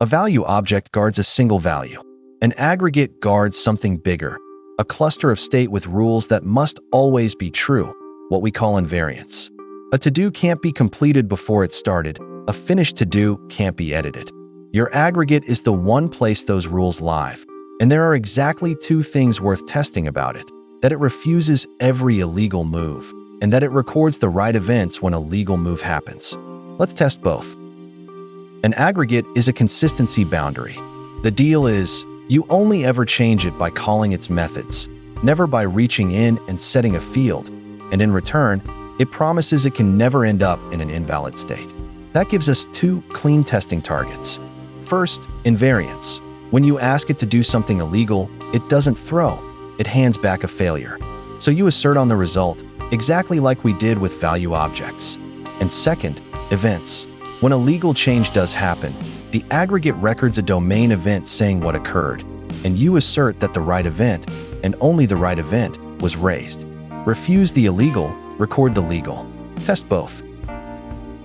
A value object guards a single value. An aggregate guards something bigger, a cluster of state with rules that must always be true, what we call invariants. A to-do can't be completed before it started. A finished to-do can't be edited. Your aggregate is the one place those rules live, and there are exactly two things worth testing about it: that it refuses every illegal move, and that it records the right events when a legal move happens. Let's test both. An aggregate is a consistency boundary. The deal is, you only ever change it by calling its methods, never by reaching in and setting a field, and in return, it promises it can never end up in an invalid state. That gives us two clean testing targets. First, invariants. When you ask it to do something illegal, it doesn't throw, it hands back a failure. So you assert on the result, exactly like we did with value objects. And second, events. When a legal change does happen, the aggregate records a domain event saying what occurred, and you assert that the right event, and only the right event, was raised. Refuse the illegal, record the legal. Test both.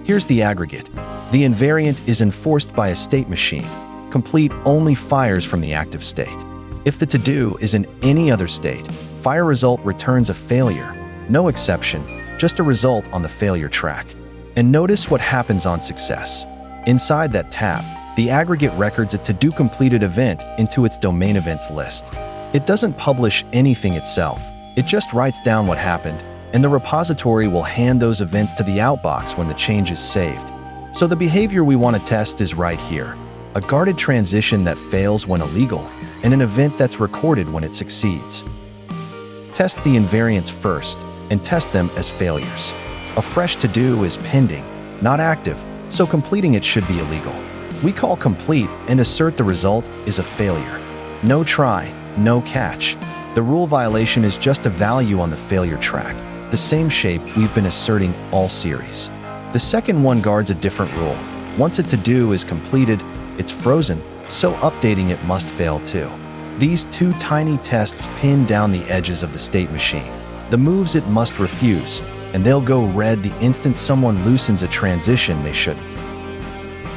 Here's the aggregate. The invariant is enforced by a state machine. Complete only fires from the active state. If the to-do is in any other state, fire result returns a failure. No exception, just a result on the failure track. And notice what happens on success. Inside that tab, the aggregate records a to-do completed event into its domain events list. It doesn't publish anything itself. It just writes down what happened, and the repository will hand those events to the outbox when the change is saved. So the behavior we want to test is right here. A guarded transition that fails when illegal, and an event that's recorded when it succeeds. Test the invariants first, and test them as failures. A fresh to-do is pending, not active, so completing it should be illegal. We call complete and assert the result is a failure. No try, no catch. The rule violation is just a value on the failure track, the same shape we've been asserting all series. The second one guards a different rule. Once a to-do is completed, it's frozen, so updating it must fail too. These two tiny tests pin down the edges of the state machine, the moves it must refuse, and they'll go red the instant someone loosens a transition they shouldn't.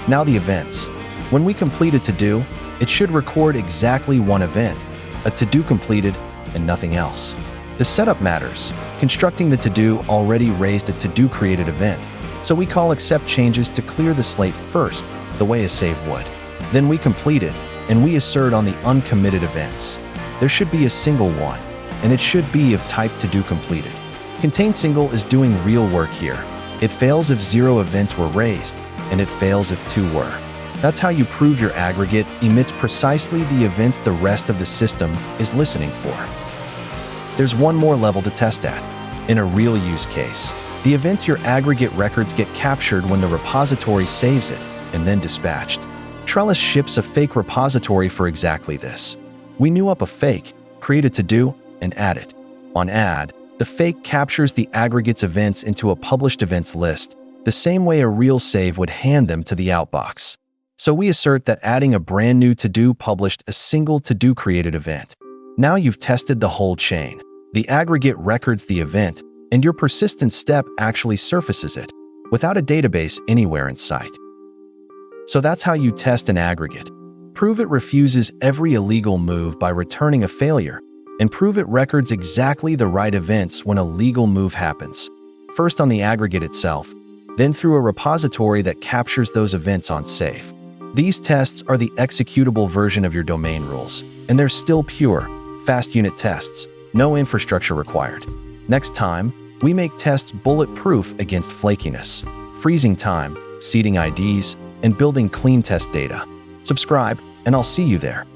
Now the events. When we complete a to-do, it should record exactly one event, a to-do completed, and nothing else. The setup matters. Constructing the to-do already raised a to-do created event, so we call accept changes to clear the slate first, the way a save would. Then we complete it, and we assert on the uncommitted events. There should be a single one, and it should be of type to-do completed. ContainSingle is doing real work here. It fails if 0 events were raised, and it fails if 2 were. That's how you prove your aggregate emits precisely the events the rest of the system is listening for. There's one more level to test at. In a real use case, the events your aggregate records get captured when the repository saves it, and then dispatched. Trellis ships a fake repository for exactly this. We new up a fake, create a to-do, and add it. On add, the fake captures the aggregate's events into a published events list, the same way a real save would hand them to the outbox. So we assert that adding a brand new to-do published a single to-do created event. Now you've tested the whole chain. The aggregate records the event, and your persistent step actually surfaces it, without a database anywhere in sight. So that's how you test an aggregate. Prove it refuses every illegal move by returning a failure, and prove it records exactly the right events when a legal move happens. First on the aggregate itself, then through a repository that captures those events on save. These tests are the executable version of your domain rules, and they're still pure, fast unit tests, no infrastructure required. Next time, we make tests bulletproof against flakiness, freezing time, seeding IDs, and building clean test data. Subscribe, and I'll see you there.